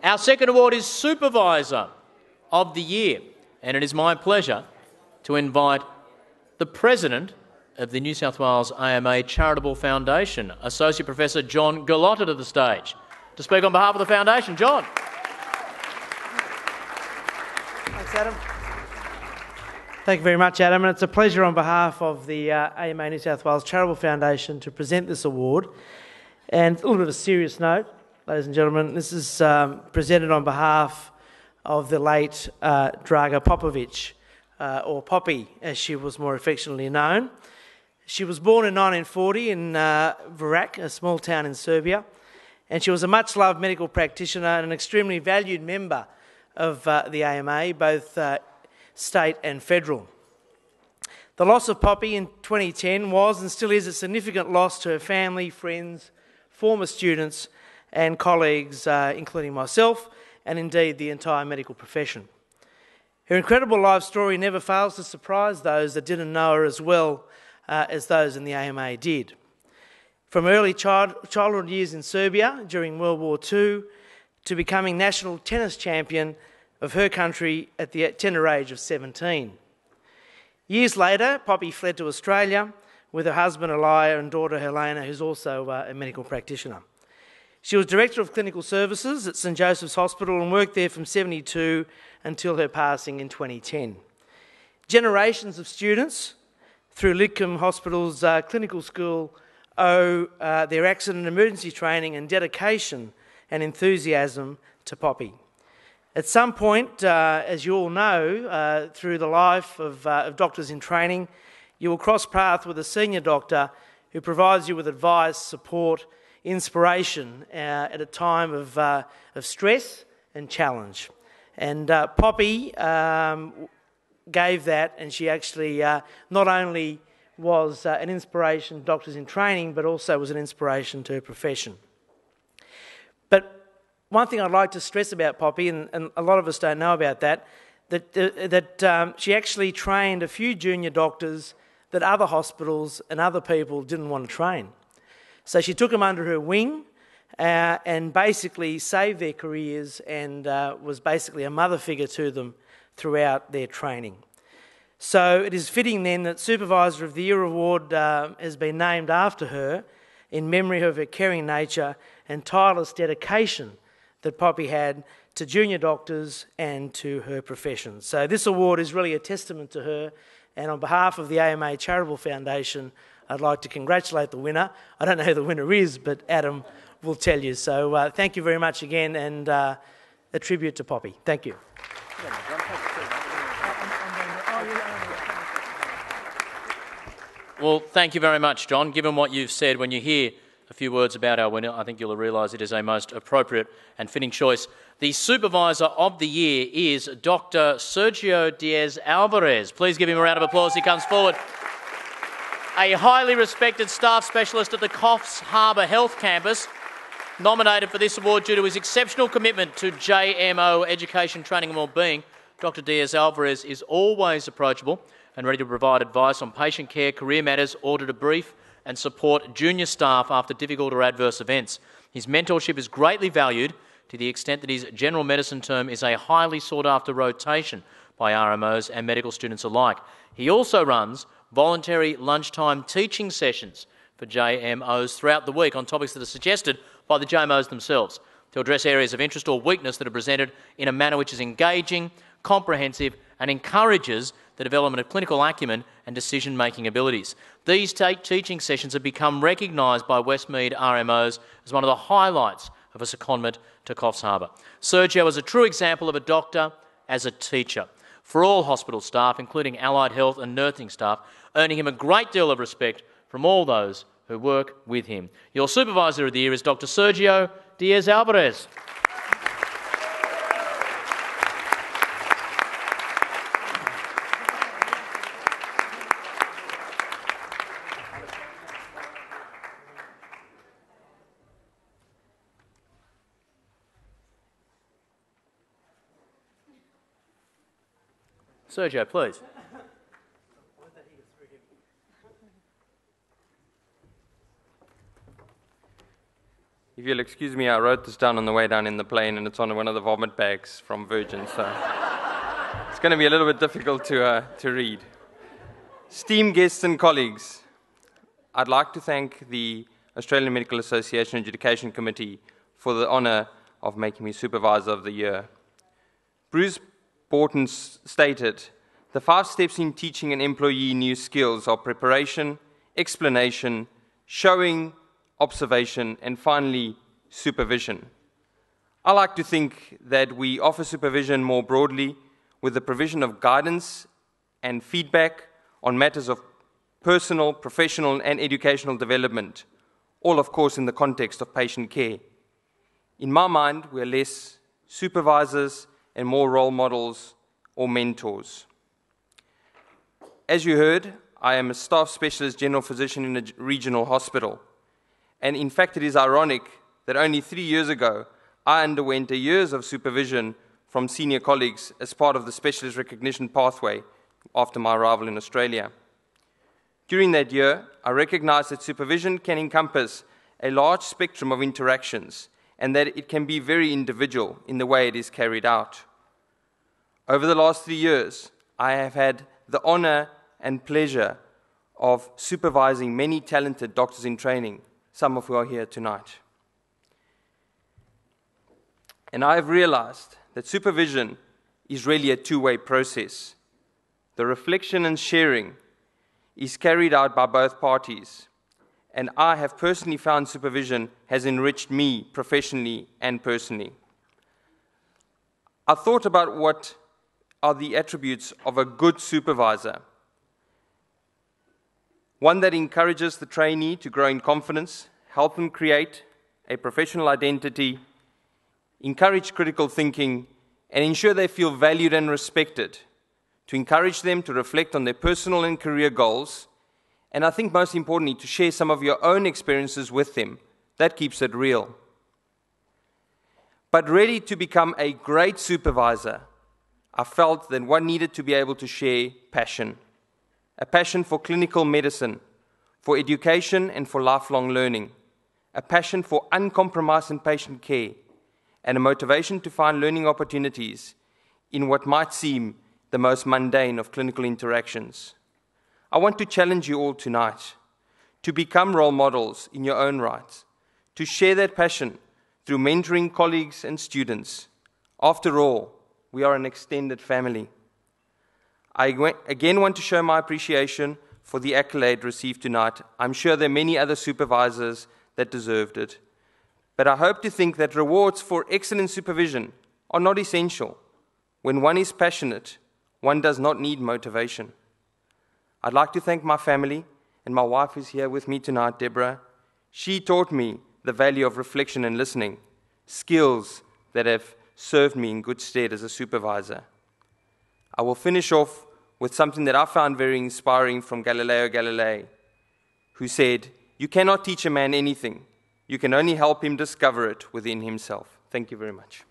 Our second award is Supervisor of the Year, and it is my pleasure to invite the President of the New South Wales AMA Charitable Foundation, Associate Professor John Gallotta, to the stage to speak on behalf of the Foundation. John. Thanks, Adam. Thank you very much, Adam. And it's a pleasure on behalf of the AMA New South Wales Charitable Foundation to present this award. And a little bit of a serious note, ladies and gentlemen, this is presented on behalf of the late Draga Popovic, or Poppy, as she was more affectionately known. She was born in 1940 in Varac, a small town in Serbia, and she was a much-loved medical practitioner and an extremely valued member of the AMA, both state and federal. The loss of Poppy in 2010 was and still is a significant loss to her family, friends, former students and colleagues, including myself, and indeed the entire medical profession. Her incredible life story never fails to surprise those that didn't know her as well as those in the AMA did. From early childhood years in Serbia during World War II to becoming national tennis champion of her country at the tender age of 17. Years later, Poppy fled to Australia with her husband Elia and daughter Helena, who's also a medical practitioner. She was Director of Clinical Services at St Joseph's Hospital and worked there from 1972 until her passing in 2010. Generations of students through Lidcombe Hospital's clinical school owe their accident and emergency training and dedication and enthusiasm to Poppy. At some point, as you all know, through the life of doctors in training, you will cross paths with a senior doctor who provides you with advice, support, inspiration at a time of stress and challenge. And Poppy gave that, and she actually not only was an inspiration to doctors in training, but also was an inspiration to her profession. But one thing I'd like to stress about Poppy, and a lot of us don't know about that she actually trained a few junior doctors that other hospitals and other people didn't want to train. So she took them under her wing and basically saved their careers and was basically a mother figure to them throughout their training. So it is fitting then that Supervisor of the Year award has been named after her in memory of her caring nature and tireless dedication that Poppy had to junior doctors and to her profession. So this award is really a testament to her, and on behalf of the AMA Charitable Foundation, I'd like to congratulate the winner. I don't know who the winner is, but Adam will tell you. So thank you very much again, and a tribute to Poppy. Thank you. Well, thank you very much, John. Given what you've said, when you hear a few words about our winner, I think you'll realise it is a most appropriate and fitting choice. The Supervisor of the Year is Dr. Sergio Diez-Alvarez. Please give him a round of applause. He comes forward. A highly respected staff specialist at the Coffs Harbour Health Campus, nominated for this award due to his exceptional commitment to JMO education, training and wellbeing. Dr. Diez-Alvarez is always approachable and ready to provide advice on patient care, career matters, or to debrief and support junior staff after difficult or adverse events. His mentorship is greatly valued to the extent that his general medicine term is a highly sought-after rotation by RMOs and medical students alike. He also runs voluntary lunchtime teaching sessions for JMOs throughout the week on topics that are suggested by the JMOs themselves to address areas of interest or weakness that are presented in a manner which is engaging, comprehensive and encourages the development of clinical acumen and decision-making abilities. These teaching sessions have become recognised by Westmead RMOs as one of the highlights of a secondment to Coffs Harbour. Sergio is a true example of a doctor as a teacher for all hospital staff, including allied health and nursing staff, earning him a great deal of respect from all those who work with him. Your Supervisor of the Year is Dr. Sergio Diez-Alvarez. Sergio, please. If you'll excuse me, I wrote this down on the way down in the plane, and it's on one of the vomit bags from Virgin, so it's going to be a little bit difficult to read. Esteemed guests and colleagues, I'd like to thank the Australian Medical Association Adjudication Committee for the honour of making me Supervisor of the Year. Bruce Borton stated, "The 5 steps in teaching an employee new skills are preparation, explanation, showing, observation, and finally, supervision." I like to think that we offer supervision more broadly with the provision of guidance and feedback on matters of personal, professional, and educational development, all, of course, in the context of patient care. In my mind, we are less supervisors and more role models or mentors. As you heard, I am a staff specialist general physician in a regional hospital. And in fact, it is ironic that only 3 years ago, I underwent a years of supervision from senior colleagues as part of the specialist recognition pathway after my arrival in Australia. During that year, I recognized that supervision can encompass a large spectrum of interactions and that it can be very individual in the way it is carried out. Over the last 3 years, I have had the honor and pleasure of supervising many talented doctors in training, some of who are here tonight. And I have realized that supervision is really a two-way process. The reflection and sharing is carried out by both parties, and I have personally found supervision has enriched me professionally and personally. I thought about what are the attributes of a good supervisor. One that encourages the trainee to grow in confidence, help them create a professional identity, encourage critical thinking, and ensure they feel valued and respected, to encourage them to reflect on their personal and career goals, and I think most importantly, to share some of your own experiences with them. That keeps it real. But ready to become a great supervisor, I felt that one needed to be able to share passion. A passion for clinical medicine, for education and for lifelong learning. A passion for uncompromising patient care, and a motivation to find learning opportunities in what might seem the most mundane of clinical interactions. I want to challenge you all tonight to become role models in your own right, to share that passion through mentoring colleagues and students. After all, we are an extended family. I again want to show my appreciation for the accolade received tonight. I'm sure there are many other supervisors that deserved it. But I hope to think that rewards for excellent supervision are not essential. When one is passionate, one does not need motivation. I'd like to thank my family, and my wife is here with me tonight, Deborah. She taught me the value of reflection and listening, skills that have served me in good stead as a supervisor. I will finish off with something that I found very inspiring from Galileo Galilei, who said, "You cannot teach a man anything. You can only help him discover it within himself." Thank you very much.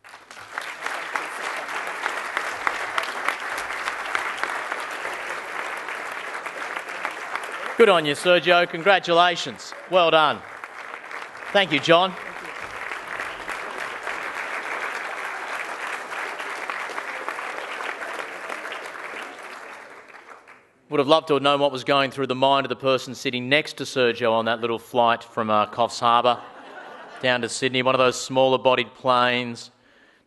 Good on you, Sergio. Congratulations. Well done. Thank you, John. Would have loved to have known what was going through the mind of the person sitting next to Sergio on that little flight from Coffs Harbour down to Sydney, one of those smaller-bodied planes.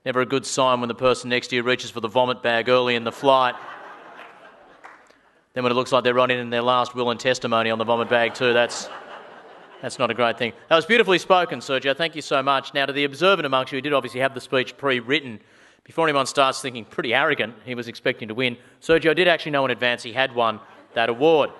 Never a good sign when the person next to you reaches for the vomit bag early in the flight. Then when it looks like they're writing in their last will and testimony on the vomit bag too, that's not a great thing. That was beautifully spoken, Sergio. Thank you so much. Now, to the observant amongst you, who did obviously have the speech pre-written, before anyone starts thinking pretty arrogant, he was expecting to win, Sergio did actually know in advance he had won that award.